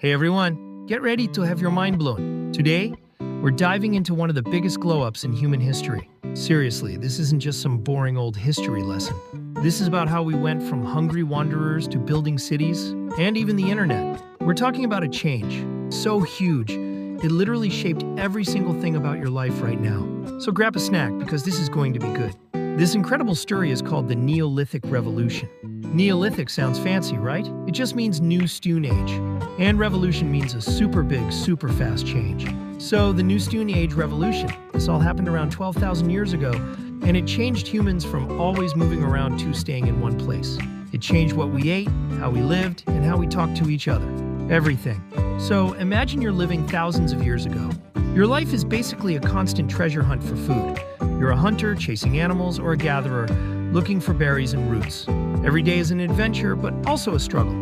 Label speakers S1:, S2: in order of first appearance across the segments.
S1: Hey everyone, get ready to have your mind blown. Today, we're diving into one of the biggest glow-ups in human history. Seriously, this isn't just some boring old history lesson. This is about how we went from hungry wanderers to building cities, and even the internet. We're talking about a change so huge, it literally shaped every single thing about your life right now. So grab a snack because this is going to be good. This incredible story is called the Neolithic Revolution. Neolithic sounds fancy, right? It just means New Stone Age. And revolution means a super big, super fast change. So the New Stone Age revolution, this all happened around 12,000 years ago, and it changed humans from always moving around to staying in one place. It changed what we ate, how we lived, and how we talked to each other. Everything. So imagine you're living thousands of years ago. Your life is basically a constant treasure hunt for food. You're a hunter chasing animals or a gatherer looking for berries and roots. Every day is an adventure, but also a struggle.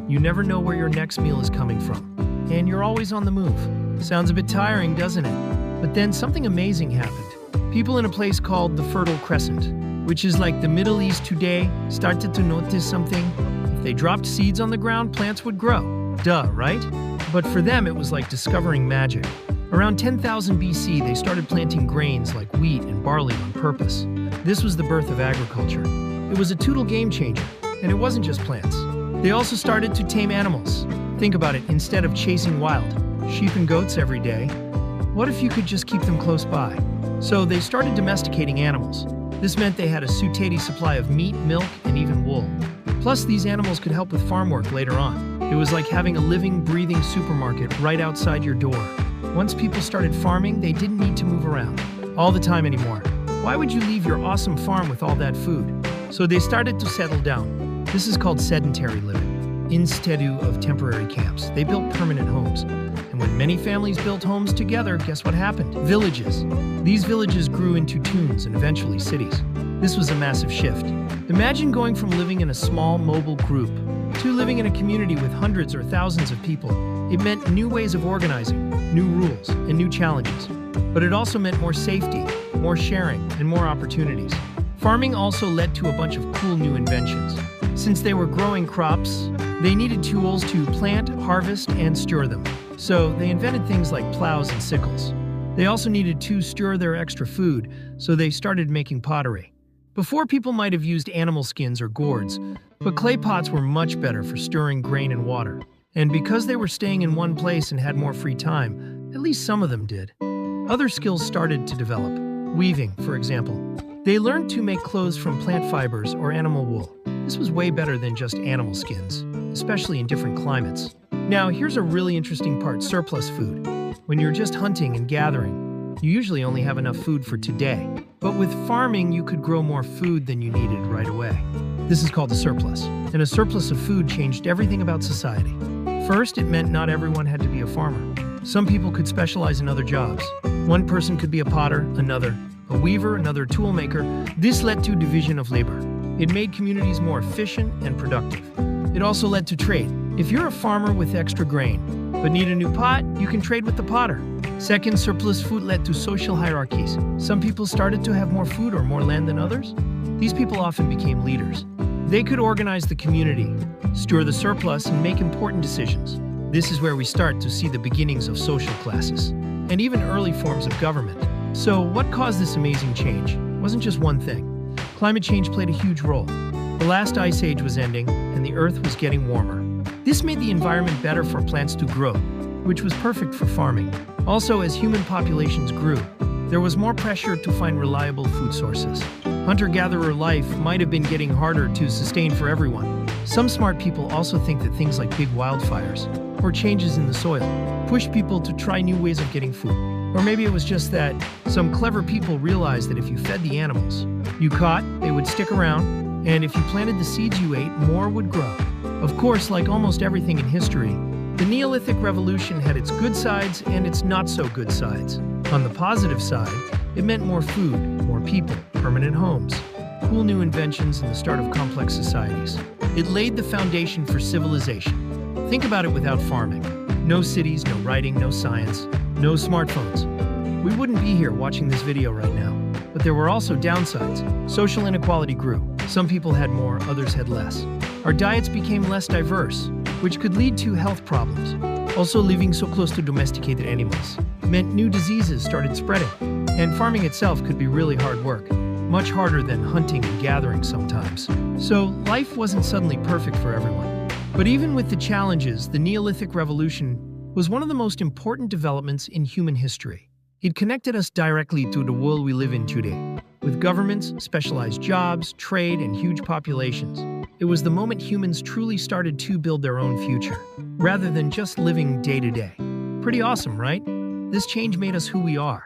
S1: You never know where your next meal is coming from, and you're always on the move. Sounds a bit tiring, doesn't it? But then something amazing happened. People in a place called the Fertile Crescent, which is like the Middle East today, started to notice something. If they dropped seeds on the ground, plants would grow. Duh, right? But for them, it was like discovering magic. Around 10,000 BC, they started planting grains like wheat and barley on purpose. This was the birth of agriculture. It was a total game changer, and it wasn't just plants. They also started to tame animals. Think about it, instead of chasing wild sheep and goats every day, what if you could just keep them close by? So they started domesticating animals. This meant they had a steady supply of meat, milk, and even wool. Plus, these animals could help with farm work later on. It was like having a living, breathing supermarket right outside your door. Once people started farming, they didn't need to move around all the time anymore. Why would you leave your awesome farm with all that food? So they started to settle down. This is called sedentary living. Instead of temporary camps, they built permanent homes. And when many families built homes together, guess what happened? Villages. These villages grew into towns and eventually cities. This was a massive shift. Imagine going from living in a small, mobile group to living in a community with hundreds or thousands of people. It meant new ways of organizing, new rules, and new challenges. But it also meant more safety, more sharing, and more opportunities. Farming also led to a bunch of cool new inventions. Since they were growing crops, they needed tools to plant, harvest, and store them. So they invented things like plows and sickles. They also needed to store their extra food, so they started making pottery. Before, people might have used animal skins or gourds, but clay pots were much better for storing grain and water. And because they were staying in one place and had more free time, at least some of them did. Other skills started to develop. Weaving, for example. They learned to make clothes from plant fibers or animal wool. This was way better than just animal skins, especially in different climates. Now, here's a really interesting part: surplus food. When you're just hunting and gathering, you usually only have enough food for today. But with farming, you could grow more food than you needed right away. This is called a surplus. And a surplus of food changed everything about society. First, it meant not everyone had to be a farmer. Some people could specialize in other jobs. One person could be a potter, another a weaver, another tool maker. This led to division of labor. It made communities more efficient and productive. It also led to trade. If you're a farmer with extra grain, but need a new pot, you can trade with the potter. Second, surplus food led to social hierarchies. Some people started to have more food or more land than others. These people often became leaders. They could organize the community, store the surplus, and make important decisions. This is where we start to see the beginnings of social classes, and even early forms of government. So what caused this amazing change? It wasn't just one thing. Climate change played a huge role. The last ice age was ending, and the earth was getting warmer. This made the environment better for plants to grow, which was perfect for farming. Also, as human populations grew, there was more pressure to find reliable food sources. Hunter-gatherer life might have been getting harder to sustain for everyone. Some smart people also think that things like big wildfires or changes in the soil pushed people to try new ways of getting food. Or maybe it was just that some clever people realized that if you fed the animals you caught, they would stick around, and if you planted the seeds you ate, more would grow. Of course, like almost everything in history, the Neolithic Revolution had its good sides and its not-so-good sides. On the positive side, it meant more food, more people, permanent homes, cool new inventions, and the start of complex societies. It laid the foundation for civilization. Think about it without farming. No cities, no writing, no science, no smartphones. We wouldn't be here watching this video right now. But there were also downsides. Social inequality grew. Some people had more, others had less. Our diets became less diverse, which could lead to health problems. Also, living so close to domesticated animals meant new diseases started spreading, and farming itself could be really hard work, much harder than hunting and gathering sometimes. So, life wasn't suddenly perfect for everyone. But even with the challenges, the Neolithic Revolution was one of the most important developments in human history. It connected us directly to the world we live in today, with governments, specialized jobs, trade, and huge populations. It was the moment humans truly started to build their own future, rather than just living day to day. Pretty awesome, right? This change made us who we are.